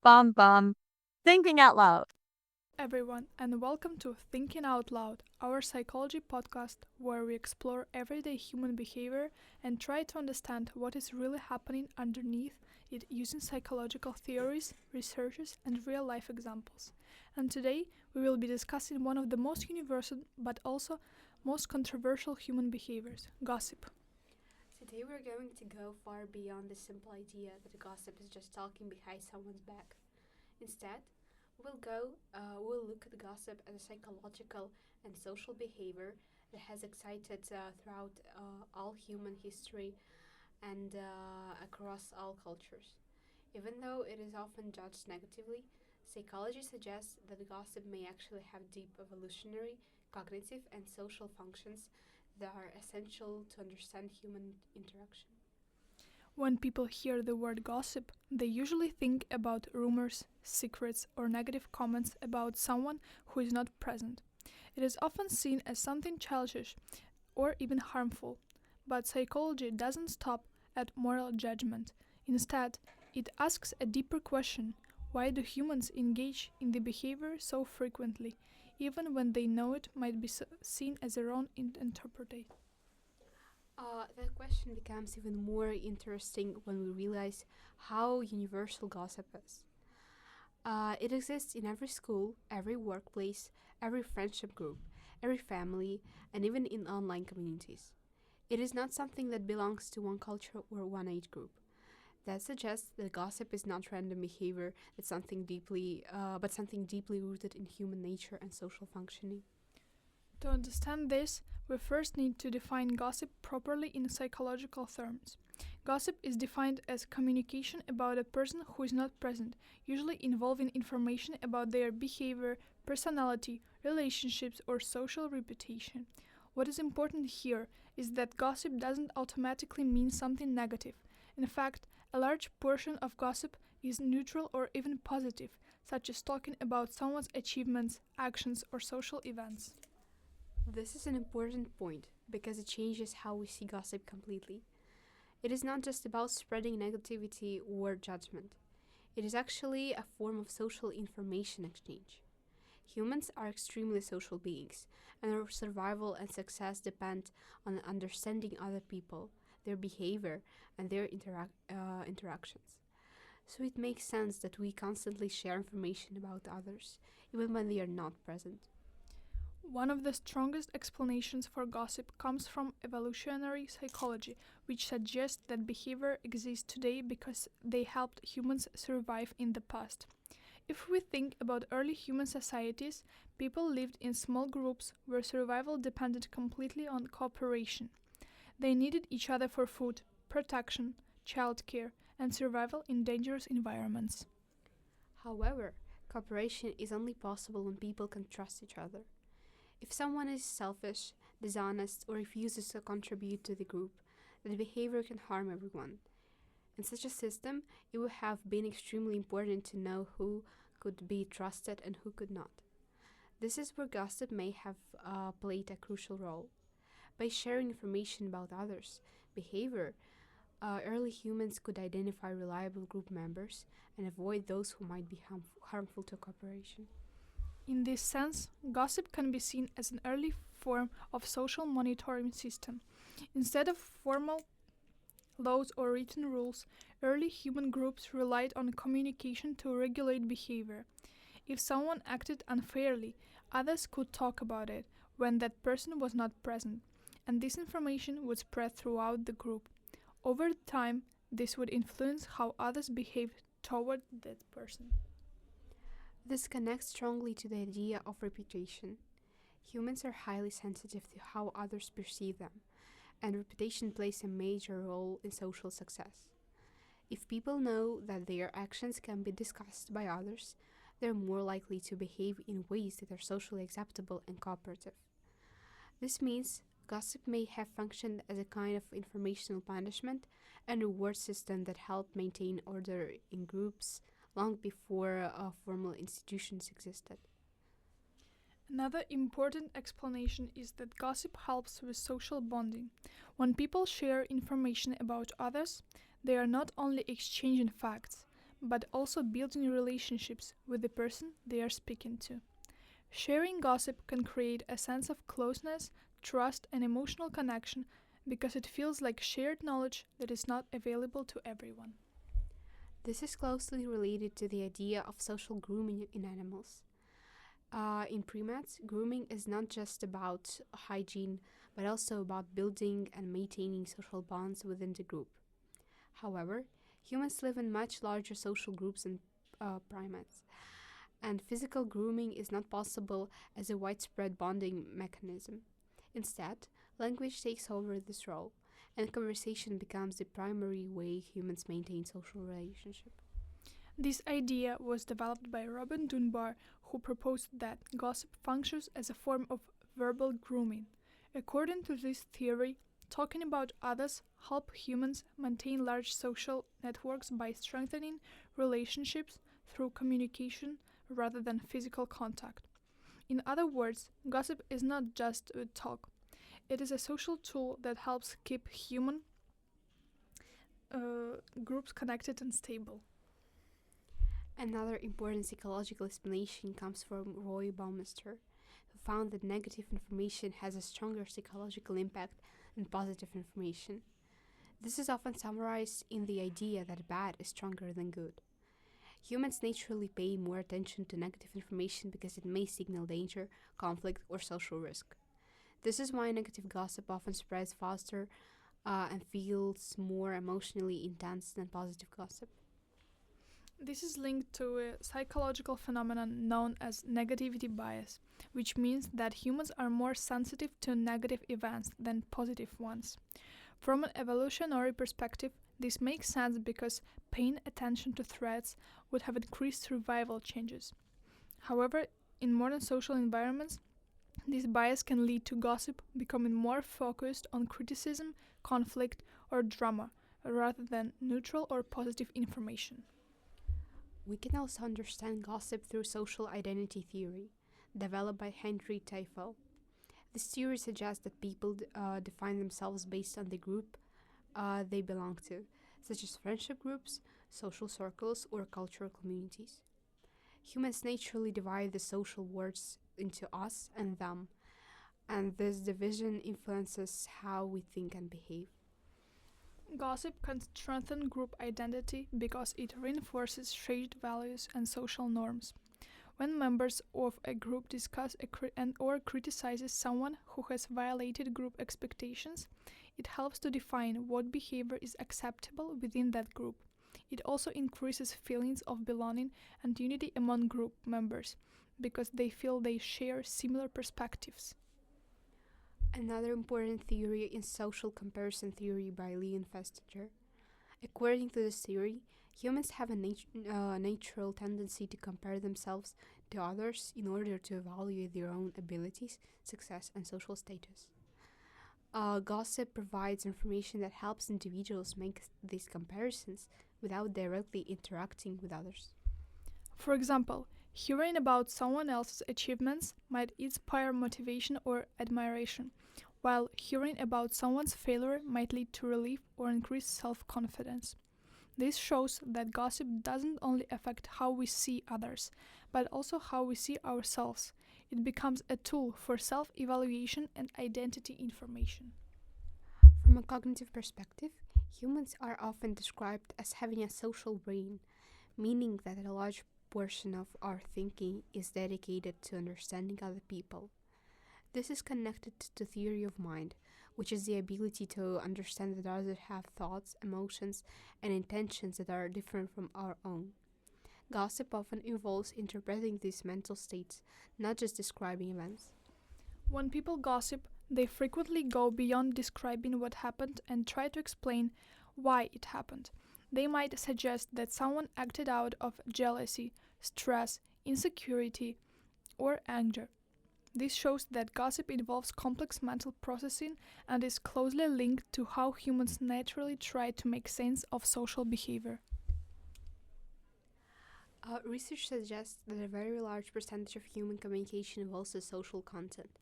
Bum bum. Thinking out loud. Everyone, and welcome to Thinking Out Loud, our psychology podcast where we explore everyday human behavior and try to understand what is really happening underneath it using psychological theories, researches, and real life examples. And today we will be discussing one of the most universal but also most controversial human behaviors gossip. Today we're going to go far beyond the simple idea that gossip is just talking behind someone's back. Instead, we'll look at gossip as a psychological and social behavior that has excited throughout all human history and across all cultures. Even though it is often judged negatively, psychology suggests that gossip may actually have deep evolutionary, cognitive, and social functions that are essential to understand human interaction. When people hear the word gossip, they usually think about rumors, secrets, or negative comments about someone who is not present. It is often seen as something childish or even harmful, but psychology doesn't stop at moral judgment. Instead, it asks a deeper question: why do humans engage in the behavior so frequently, even when they know it might be seen as a wrong interpretation? That question becomes even more interesting when we realize how universal gossip is. It exists in every school, every workplace, every friendship group, every family, and even in online communities. It is not something that belongs to one culture or one age group. That suggests that gossip is not random behavior, but something deeply rooted in human nature and social functioning. To understand this, we first need to define gossip properly in psychological terms. Gossip is defined as communication about a person who is not present, usually involving information about their behavior, personality, relationships, or social reputation. What is important here is that gossip doesn't automatically mean something negative. In fact, a large portion of gossip is neutral or even positive, such as talking about someone's achievements, actions, or social events. This is an important point because it changes how we see gossip completely. It is not just about spreading negativity or judgment. It is actually a form of social information exchange. Humans are extremely social beings, and our survival and success depend on understanding other people, their behavior, and their interactions. So it makes sense that we constantly share information about others, even when they are not present. One of the strongest explanations for gossip comes from evolutionary psychology, which suggests that behavior exists today because they helped humans survive in the past. If we think about early human societies, people lived in small groups where survival depended completely on cooperation. They needed each other for food, protection, childcare, and survival in dangerous environments. However, cooperation is only possible when people can trust each other. If someone is selfish, dishonest, or refuses to contribute to the group, that behavior can harm everyone. In such a system, it would have been extremely important to know who could be trusted and who could not. This is where gossip may have played a crucial role. By sharing information about others' behavior, early humans could identify reliable group members and avoid those who might be harmful to cooperation. In this sense, gossip can be seen as an early form of social monitoring system. Instead of formal laws or written rules, early human groups relied on communication to regulate behavior. If someone acted unfairly, others could talk about it when that person was not present, and this information would spread throughout the group. Over time, this would influence how others behaved toward that person. This connects strongly to the idea of reputation. Humans are highly sensitive to how others perceive them, and reputation plays a major role in social success. If people know that their actions can be discussed by others, they're more likely to behave in ways that are socially acceptable and cooperative. This means gossip may have functioned as a kind of informational punishment and reward system that helped maintain order in groups long before formal institutions existed. Another important explanation is that gossip helps with social bonding. When people share information about others, they are not only exchanging facts, but also building relationships with the person they are speaking to. Sharing gossip can create a sense of closeness, trust, and emotional connection because it feels like shared knowledge that is not available to everyone. This is closely related to the idea of social grooming in animals. In primates, grooming is not just about hygiene, but also about building and maintaining social bonds within the group. However, humans live in much larger social groups than primates, and physical grooming is not possible as a widespread bonding mechanism. Instead, language takes over this role, and conversation becomes the primary way humans maintain social relationships. This idea was developed by Robin Dunbar, who proposed that gossip functions as a form of verbal grooming. According to this theory, talking about others help humans maintain large social networks by strengthening relationships through communication rather than physical contact. In other words, gossip is not just a talk. It is a social tool that helps keep human groups connected and stable. Another important psychological explanation comes from Roy Baumeister, who found that negative information has a stronger psychological impact than positive information. This is often summarized in the idea that bad is stronger than good. Humans naturally pay more attention to negative information because it may signal danger, conflict, or social risk. This is why negative gossip often spreads faster and feels more emotionally intense than positive gossip. This is linked to a psychological phenomenon known as negativity bias, which means that humans are more sensitive to negative events than positive ones. From an evolutionary perspective, this makes sense because paying attention to threats would have increased survival chances. However, in modern social environments, this bias can lead to gossip becoming more focused on criticism, conflict, or drama, rather than neutral or positive information. We can also understand gossip through social identity theory, developed by Henry Teifel. This theory suggests that people define themselves based on the group they belong to, such as friendship groups, social circles, or cultural communities. Humans naturally divide the social worlds into us and them, and this division influences how we think and behave. Gossip can strengthen group identity because it reinforces shared values and social norms. When members of a group discuss or criticizes someone who has violated group expectations, it helps to define what behavior is acceptable within that group. It also increases feelings of belonging and unity among group members because they feel they share similar perspectives. Another important theory is social comparison theory by Leon Festinger. According to this theory, humans have a natural tendency to compare themselves to others in order to evaluate their own abilities, success, and social status. Gossip provides information that helps individuals make these comparisons without directly interacting with others. For example, hearing about someone else's achievements might inspire motivation or admiration, while hearing about someone's failure might lead to relief or increased self-confidence. This shows that gossip doesn't only affect how we see others, but also how we see ourselves. It becomes a tool for self-evaluation and identity information. From a cognitive perspective, humans are often described as having a social brain, meaning that a large portion of our thinking is dedicated to understanding other people. This is connected to theory of mind, which is the ability to understand that others have thoughts, emotions, and intentions that are different from our own. Gossip often involves interpreting these mental states, not just describing events. When people gossip, they frequently go beyond describing what happened and try to explain why it happened. They might suggest that someone acted out of jealousy, stress, insecurity, or anger. This shows that gossip involves complex mental processing and is closely linked to how humans naturally try to make sense of social behavior. Research suggests that a very large percentage of human communication involves social content,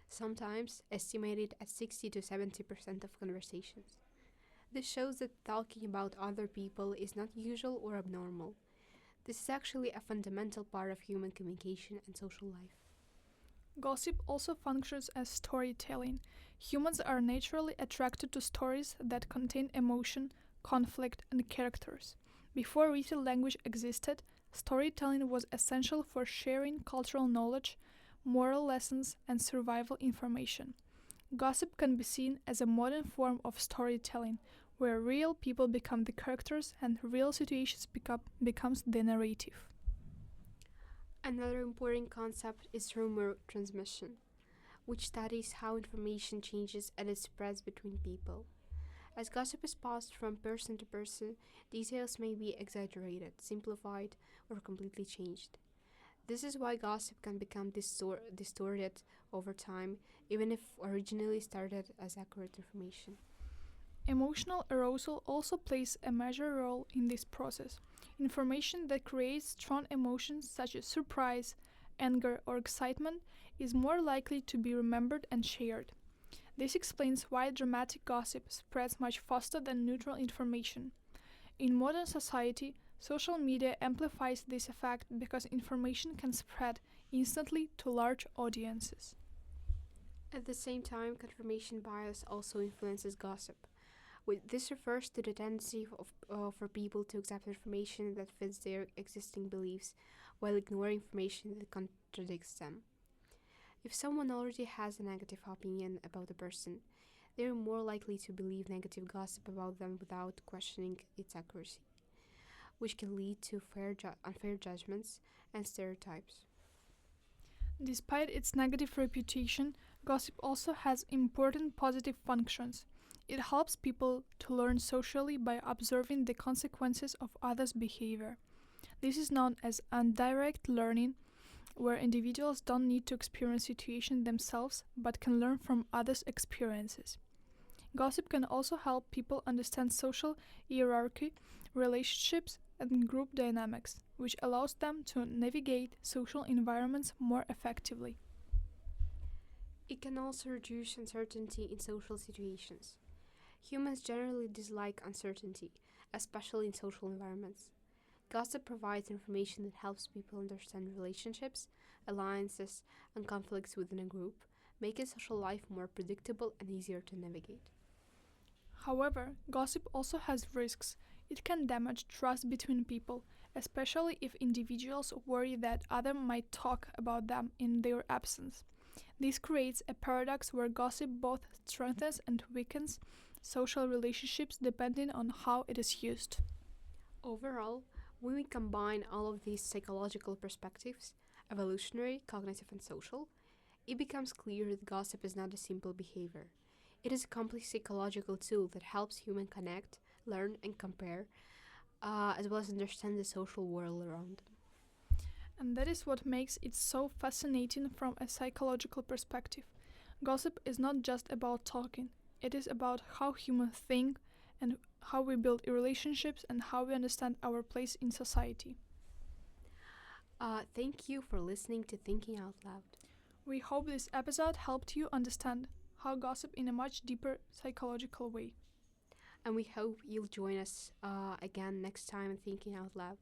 sometimes estimated at 60 to 70% of conversations. This shows that talking about other people is not usual or abnormal. This is actually a fundamental part of human communication and social life. Gossip also functions as storytelling. Humans are naturally attracted to stories that contain emotion, conflict, and characters. Before written language existed, storytelling was essential for sharing cultural knowledge, moral lessons, and survival information. Gossip can be seen as a modern form of storytelling, where real people become the characters and real situations becomes the narrative. Another important concept is rumor transmission, which studies how information changes and it spreads between people. As gossip is passed from person to person, details may be exaggerated, simplified, or completely changed. This is why gossip can become distorted over time, even if originally started as accurate information. Emotional arousal also plays a major role in this process. Information that creates strong emotions such as surprise, anger, or excitement is more likely to be remembered and shared. This explains why dramatic gossip spreads much faster than neutral information. In modern society, social media amplifies this effect because information can spread instantly to large audiences. At the same time, confirmation bias also influences gossip. This refers to the tendency for people to accept information that fits their existing beliefs while ignoring information that contradicts them. If someone already has a negative opinion about a person, they are more likely to believe negative gossip about them without questioning its accuracy, which can lead to unfair judgments and stereotypes. Despite its negative reputation, gossip also has important positive functions. It helps people to learn socially by observing the consequences of others' behavior. This is known as indirect learning, where individuals don't need to experience situations themselves but can learn from others' experiences. Gossip can also help people understand social hierarchy, relationships, and group dynamics, which allows them to navigate social environments more effectively. It can also reduce uncertainty in social situations. Humans generally dislike uncertainty, especially in social environments. Gossip provides information that helps people understand relationships, alliances, and conflicts within a group, making social life more predictable and easier to navigate. However, gossip also has risks. It can damage trust between people, especially if individuals worry that others might talk about them in their absence. This creates a paradox where gossip both strengthens and weakens social relationships depending on how it is used. Overall, when we combine all of these psychological perspectives, evolutionary, cognitive, and social, it becomes clear that gossip is not a simple behavior. It is a complex psychological tool that helps humans connect, learn, and compare, as well as understand the social world around them. And that is what makes it so fascinating from a psychological perspective. Gossip is not just about talking, it is about how humans think and how we build relationships and how we understand our place in society. Thank you for listening to Thinking Out Loud. We hope this episode helped you understand how gossip in a much deeper psychological way. And we hope you'll join us again next time in Thinking Out Loud.